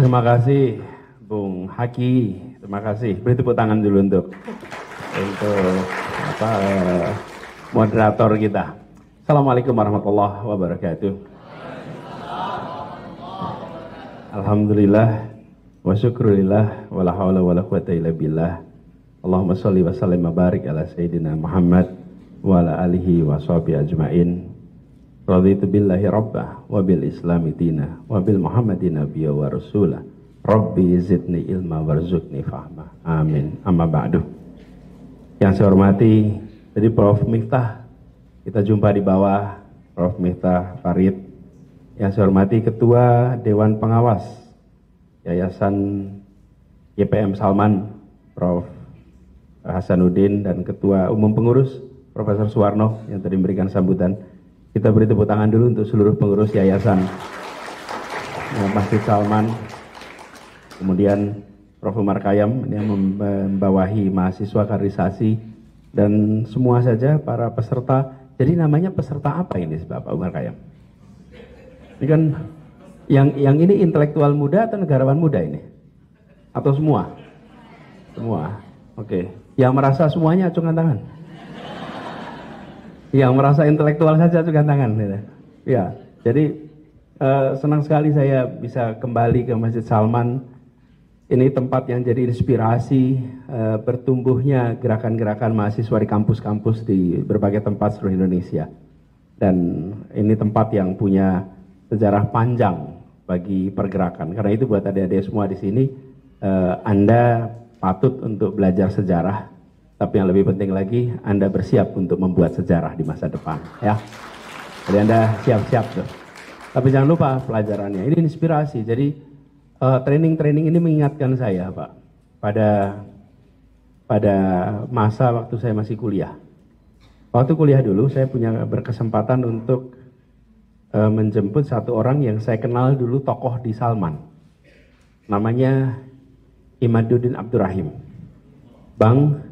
Terima kasih Bung Haki, terima kasih. Beri tepuk tangan dulu untuk apa, moderator kita. Assalamualaikum warahmatullahi wabarakatuh. Alhamdulillah wa syukurillah wa la hawla wa la quwata illa billah. Allahumma sholli wa sallim wa barik ala sayyidina Muhammad wa ala alihi wa sahbihi ajmain. Raditu billahi rabbah wa bil islami dina wa bil muhammadin nabiyya wa rasulah. Rabbi zidni ilma warzuqni fahma. Amin. Amma ba'du. Yang saya hormati tadi Prof Miftah, kita jumpa di bawah Prof Miftah Farid. Yang saya hormati Ketua Dewan Pengawas Yayasan YPM Salman Prof Hasanuddin, dan Ketua Umum Pengurus Profesor Suwarno yang tadi memberikan sambutan. Kita beri tepuk tangan dulu untuk seluruh pengurus Yayasan Masjid Salman. Kemudian Prof Umar Khayyam yang membawahi mahasiswa kaderisasi dan semua saja para peserta. Jadi namanya peserta apa ini Bapak Umar Khayyam? Ini kan yang ini intelektual muda atau negarawan muda ini? Atau semua? Semua. Oke. Yang merasa semuanya acungkan tangan. Yang merasa intelektual saja acungkan tangan. Ya. Jadi senang sekali saya bisa kembali ke Masjid Salman. Ini tempat yang jadi inspirasi bertumbuhnya gerakan-gerakan mahasiswa di kampus-kampus di berbagai tempat seluruh Indonesia. Dan ini tempat yang punya sejarah panjang bagi pergerakan. Karena itu buat adik-adik semua di sini, Anda patut untuk belajar sejarah. Tapi yang lebih penting lagi, Anda bersiap untuk membuat sejarah di masa depan. Ya. Jadi Anda siap-siap tuh. Tapi jangan lupa pelajarannya. Ini inspirasi. Jadi training-training ini mengingatkan saya, Pak, pada masa waktu saya masih kuliah. Waktu kuliah dulu, saya punya berkesempatan untuk menjemput satu orang yang saya kenal dulu tokoh di Salman. Namanya Imaduddin Abdurrahim. Bang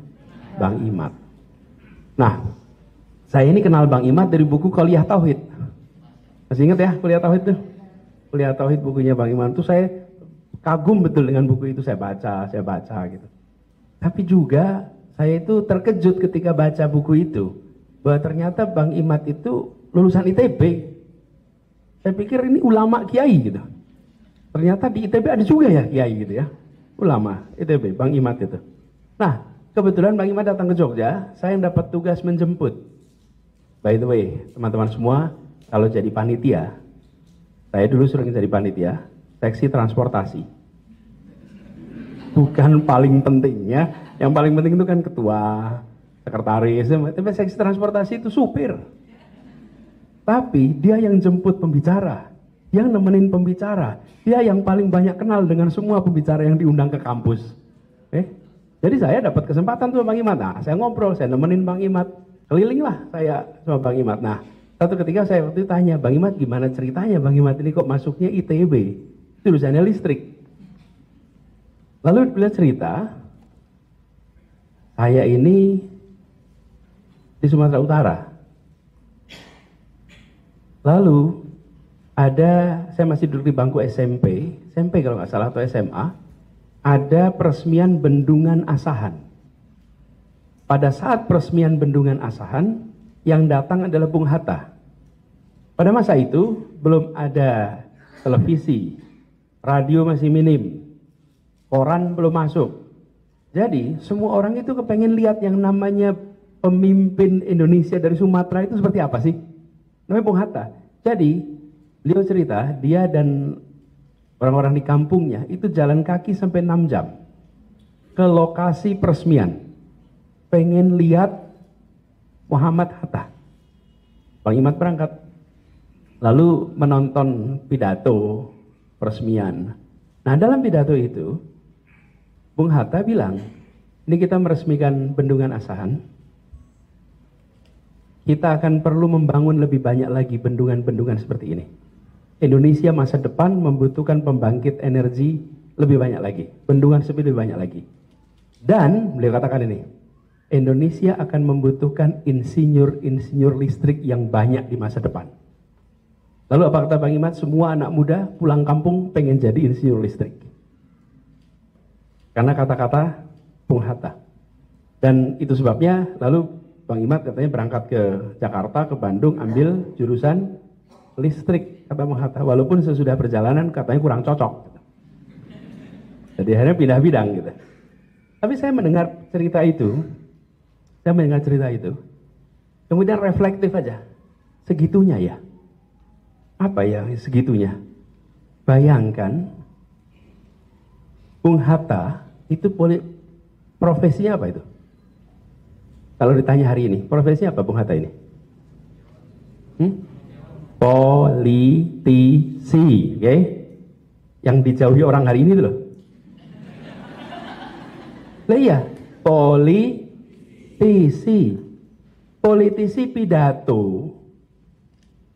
Imad. Nah, saya ini kenal Bang Imad dari buku Kuliah Tauhid. Masih ingat ya Kuliah Tauhid tuh? Kuliah Tauhid bukunya Bang Imad itu saya kagum betul dengan buku itu, saya baca gitu. Tapi juga saya itu terkejut ketika baca buku itu bahwa ternyata Bang Imad itu lulusan ITB. Saya pikir ini ulama kiai gitu. Ternyata di ITB ada juga ya kiai gitu ya. Ulama ITB, Bang Imad itu. Nah, kebetulan Bang Imad datang ke Jogja, saya yang dapat tugas menjemput. By the way, teman-teman semua, kalau jadi panitia, saya dulu sering jadi panitia, seksi transportasi. Bukan paling penting ya, yang paling penting itu kan ketua, sekretaris, tapi seksi transportasi itu supir. Tapi dia yang jemput pembicara, yang nemenin pembicara, dia yang paling banyak kenal dengan semua pembicara yang diundang ke kampus. Jadi saya dapat kesempatan tuh Bang Imad. Nah, saya ngobrol, saya nemenin Bang Imad, keliling lah saya sama Bang Imad. Nah, satu ketika saya waktu itu tanya, Bang Imad gimana ceritanya Bang Imad ini kok masuknya ITB? Jurusannya listrik. Lalu beliau cerita, saya ini di Sumatera Utara. Lalu saya masih duduk di bangku SMP kalau nggak salah atau SMA, ada peresmian Bendungan Asahan. Pada saat peresmian Bendungan Asahan, yang datang adalah Bung Hatta. Pada masa itu belum ada televisi, radio masih minim, koran belum masuk. Jadi semua orang itu kepengen lihat yang namanya pemimpin Indonesia dari Sumatera itu seperti apa sih? Namanya Bung Hatta. Jadi beliau cerita, dia dan orang-orang di kampungnya itu jalan kaki sampai 6 jam ke lokasi peresmian. Pengen lihat Muhammad Hatta. Bang Imad berangkat. Lalu menonton pidato peresmian. Nah, dalam pidato itu Bung Hatta bilang, ini kita meresmikan Bendungan Asahan. Kita akan perlu membangun lebih banyak lagi bendungan-bendungan seperti ini. Indonesia masa depan membutuhkan pembangkit energi lebih banyak lagi. Bendungan seperti lebih banyak lagi. Dan beliau katakan ini, Indonesia akan membutuhkan insinyur-insinyur listrik yang banyak di masa depan. Lalu apa kata Bang Imat? Semua anak muda pulang kampung pengen jadi insinyur listrik. Karena kata-kata Bung Hatta. Dan itu sebabnya lalu Bang Imat katanya berangkat ke Jakarta, ke Bandung, ambil jurusan listrik, kata Bung Hatta. Walaupun sesudah perjalanan katanya kurang cocok. Jadi akhirnya pindah bidang gitu. Tapi saya mendengar cerita itu, kemudian reflektif aja. Segitunya ya. Apa ya segitunya? Bayangkan, Bung Hatta itu profesinya apa itu? Kalau ditanya hari ini, profesinya apa Bung Hatta ini? Politisi, oke? Okay? Yang dijauhi orang hari ini itu loh. Lah iya, politisi pidato,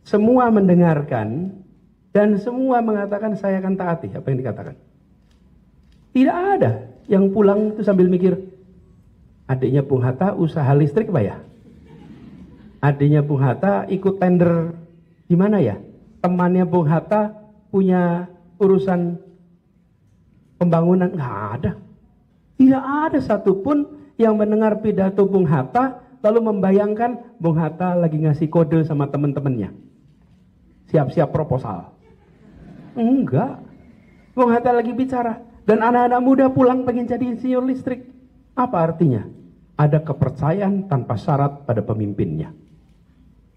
semua mendengarkan dan semua mengatakan saya akan taati apa yang dikatakan. Tidak ada yang pulang itu sambil mikir, adiknya Bung Hatta usaha listrik apa ya? Adiknya Bung Hatta ikut tender di mana ya? Temannya Bung Hatta punya urusan pembangunan, nggak ada. Tidak ada satupun yang mendengar pidato Bung Hatta lalu membayangkan Bung Hatta lagi ngasih kode sama teman-temannya. Siap-siap proposal. Enggak. Bung Hatta lagi bicara. Dan anak-anak muda pulang pengen jadi insinyur listrik. Apa artinya? Ada kepercayaan tanpa syarat pada pemimpinnya.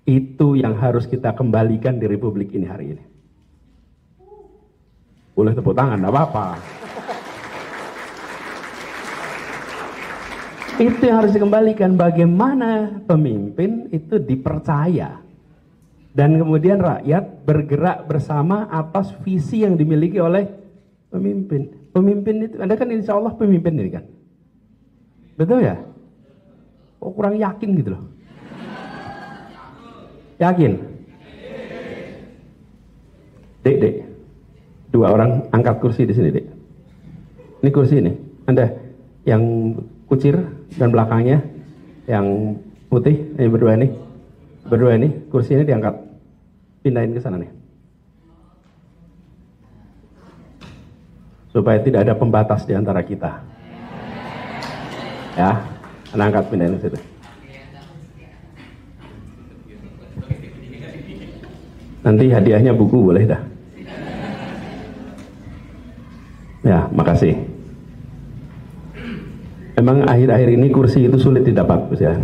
Itu yang harus kita kembalikan di Republik ini hari ini. Boleh tepuk tangan, enggak apa-apa. Itu yang harus dikembalikan, bagaimana pemimpin itu dipercaya dan kemudian rakyat bergerak bersama atas visi yang dimiliki oleh pemimpin. Pemimpin itu, Anda kan insya Allah pemimpin ini kan, betul ya? Kok kurang yakin gitu loh? Yakin? Dek, dua orang angkat kursi di sini, Dek. Ini kursi ini, Anda yang kucir dan belakangnya yang putih, ini berdua ini, kursi ini diangkat, pindahin ke sana nih, supaya tidak ada pembatas di antara kita. Ya, Anda angkat, pindahin ke situ. Nanti hadiahnya buku boleh dah. Ya, makasih. Emang akhir-akhir ini kursi itu sulit didapat, Gus ya.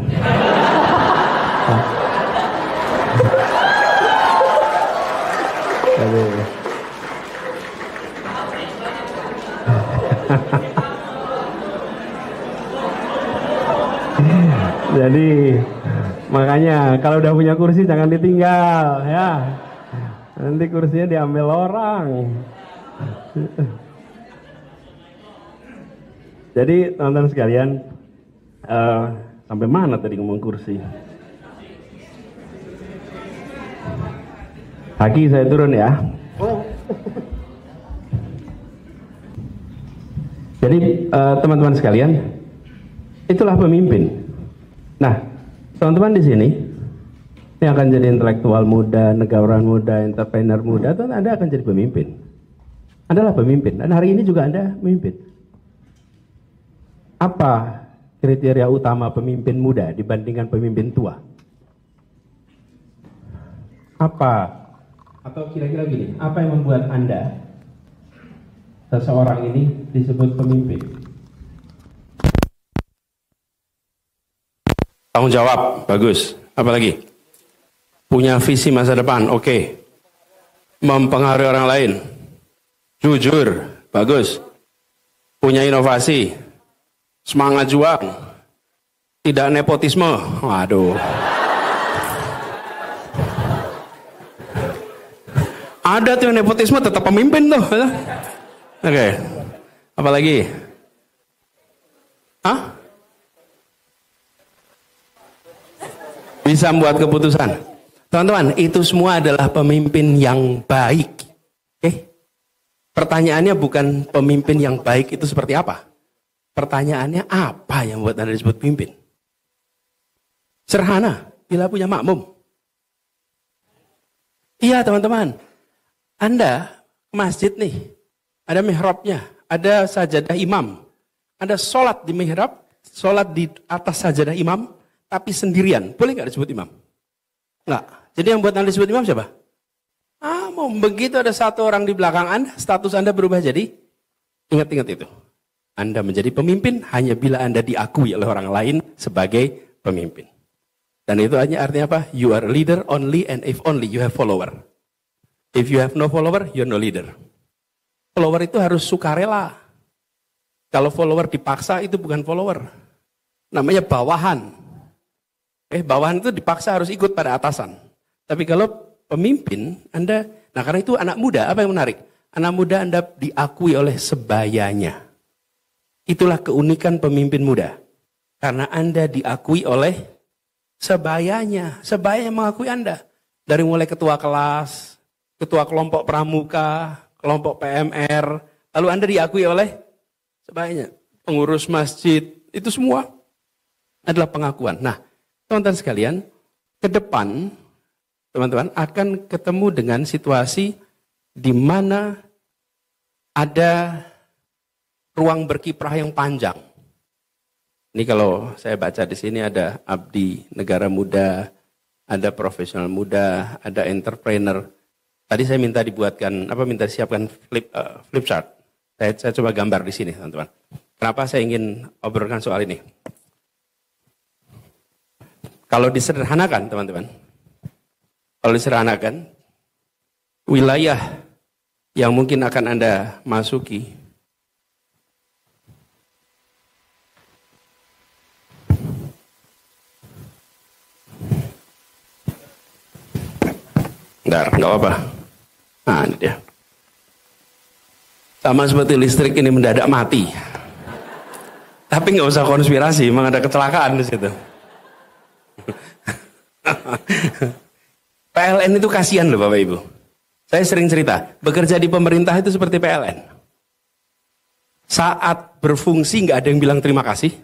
Jadi makanya kalau udah punya kursi jangan ditinggal ya. Nanti kursinya diambil orang. Jadi teman-teman sekalian, sampai mana tadi ngomong kursi? Kaki saya turun ya. Jadi teman-teman sekalian, itulah pemimpin. Nah, teman-teman di sini yang akan jadi intelektual muda, negarawan muda, entrepreneur muda, itu Anda akan jadi pemimpin. Anda adalah pemimpin, dan hari ini juga Anda memimpin. Apa kriteria utama pemimpin muda dibandingkan pemimpin tua? Apa, atau kira-kira gini, apa yang membuat Anda, seseorang ini disebut pemimpin? Tanggung jawab, bagus. Apalagi? Punya visi masa depan, oke. Mempengaruhi orang lain, jujur, bagus. Punya inovasi, semangat juang, tidak nepotisme. Waduh. Ada tuh nepotisme, tetap pemimpin tuh. Oke. Apalagi? Hah? Bisa membuat keputusan. Teman-teman, itu semua adalah pemimpin yang baik. Oke? Pertanyaannya bukan pemimpin yang baik itu seperti apa. Pertanyaannya apa yang membuat Anda disebut pemimpin? Sederhana, bila punya makmum. Iya teman-teman, Anda ke masjid nih, ada mihrabnya, ada sajadah imam. Anda sholat di mihrab, sholat di atas sajadah imam, tapi sendirian. Boleh nggak disebut imam? Nggak. Jadi yang buat Anda disebut imam siapa? Mau begitu ada satu orang di belakang Anda, status Anda berubah jadi, ingat-ingat itu. Anda menjadi pemimpin hanya bila Anda diakui oleh orang lain sebagai pemimpin. Dan itu hanya artinya apa? You are a leader only and if only you have follower. If you have no follower, you are no leader. Follower itu harus sukarela. Kalau follower dipaksa itu bukan follower. Namanya bawahan. Bawahan itu dipaksa harus ikut pada atasan. Tapi kalau pemimpin, Anda, nah karena itu anak muda, apa yang menarik? Anak muda Anda diakui oleh sebayanya. Itulah keunikan pemimpin muda. Karena Anda diakui oleh sebayanya. Sebaya mengakui Anda. Dari mulai ketua kelas, ketua kelompok pramuka, kelompok PMR, lalu Anda diakui oleh sebayanya. Pengurus masjid, itu semua adalah pengakuan. Nah, teman-teman sekalian, ke depan, teman-teman akan ketemu dengan situasi di mana ada ruang berkiprah yang panjang. Ini kalau saya baca di sini ada abdi negara muda, ada profesional muda, ada entrepreneur. Tadi saya minta minta disiapkan flip chart. Saya coba gambar di sini, teman-teman. Kenapa saya ingin obrolkan soal ini? Kalau disederhanakan, teman-teman. Kalau disederhanakan, wilayah yang mungkin akan Anda masuki, nggak apa-apa. Nah, ini dia. Sama seperti listrik ini mendadak mati. Tapi nggak usah konspirasi, memang ada kecelakaan di situ. PLN itu kasihan loh Bapak Ibu. Saya sering cerita, bekerja di pemerintah itu seperti PLN. Saat berfungsi nggak ada yang bilang terima kasih.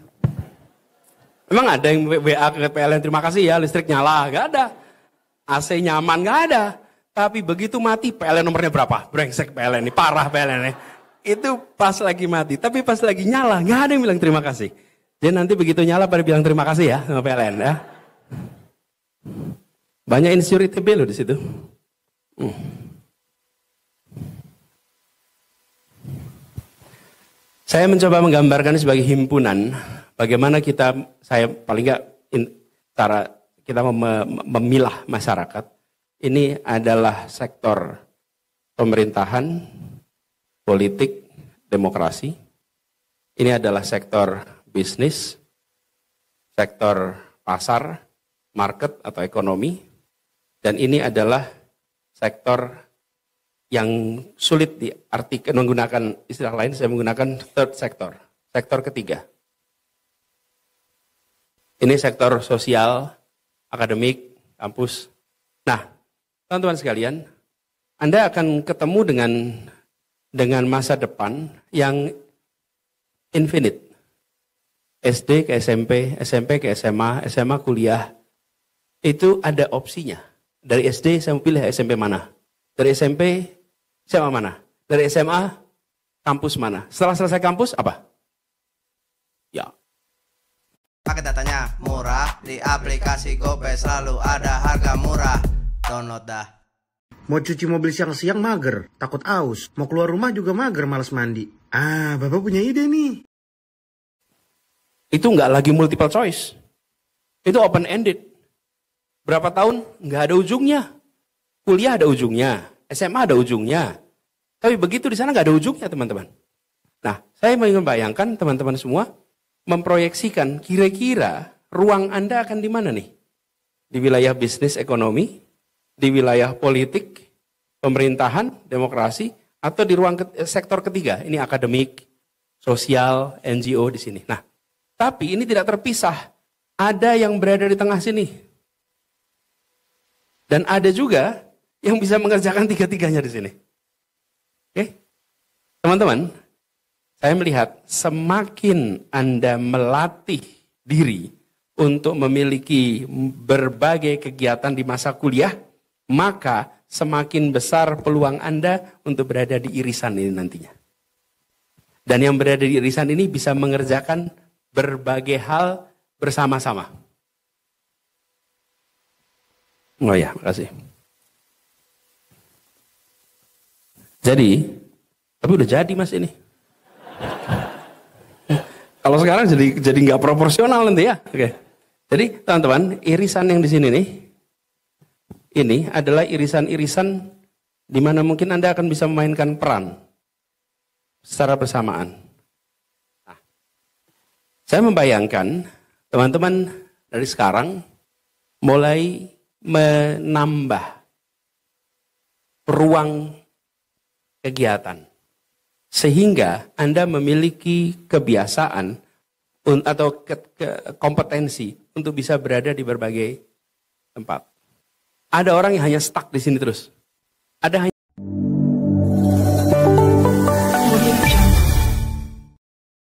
Memang ada yang WA ke PLN terima kasih ya listrik nyala, nggak ada. AC nyaman, nggak ada. Tapi begitu mati, PLN nomornya berapa? Brengsek PLN ini, parah PLN ini. Itu pas lagi mati, tapi pas lagi nyala, nggak ada yang bilang terima kasih. Jadi nanti begitu nyala pada bilang terima kasih ya sama PLN ya. Banyak insecurity loh di situ. Saya mencoba menggambarkan sebagai himpunan, bagaimana saya paling nggak cara kita memilah masyarakat. Ini adalah sektor pemerintahan, politik, demokrasi. Ini adalah sektor bisnis, sektor pasar, market atau ekonomi. Dan ini adalah sektor yang sulit diartikan, menggunakan istilah lain, saya menggunakan third sector, sektor ketiga. Ini sektor sosial, akademik, kampus. Nah, teman-teman sekalian, Anda akan ketemu dengan masa depan yang infinite. SD ke SMP, SMP ke SMA, SMA kuliah, itu ada opsinya. Dari SD saya mau pilih SMP mana. Dari SMP, SMA mana. Dari SMA, kampus mana. Setelah selesai kampus, apa? Ya. Paket datanya murah, di aplikasi GoPay selalu ada harga murah. Download dah. Mau cuci mobil siang-siang mager, takut aus. Mau keluar rumah juga mager, malas mandi. Bapak punya ide nih. Itu nggak lagi multiple choice. Itu open ended. Berapa tahun? Nggak ada ujungnya. Kuliah ada ujungnya, SMA ada ujungnya. Tapi begitu di sana nggak ada ujungnya, teman-teman. Nah, saya ingin membayangkan teman-teman semua memproyeksikan kira-kira ruang Anda akan di mana nih? Di wilayah bisnis ekonomi, di wilayah politik, pemerintahan, demokrasi, atau di ruang sektor ketiga. Ini akademik, sosial, NGO di sini. Nah, tapi ini tidak terpisah. Ada yang berada di tengah sini. Dan ada juga yang bisa mengerjakan tiga-tiganya di sini. Oke? Teman-teman, saya melihat semakin Anda melatih diri untuk memiliki berbagai kegiatan di masa kuliah, maka semakin besar peluang Anda untuk berada di irisan ini nantinya. Dan yang berada di irisan ini bisa mengerjakan berbagai hal bersama-sama. Oh ya, makasih. Jadi, tapi udah jadi Mas ini. Kalau sekarang jadi nggak proporsional nanti ya. Oke. Jadi teman-teman, irisan yang di sini nih, ini adalah irisan-irisan di mana mungkin Anda akan bisa memainkan peran secara bersamaan. Nah, saya membayangkan teman-teman dari sekarang mulai menambah ruang kegiatan. Sehingga Anda memiliki kebiasaan atau kompetensi untuk bisa berada di berbagai tempat. Ada orang yang hanya stuck di sini terus. Ada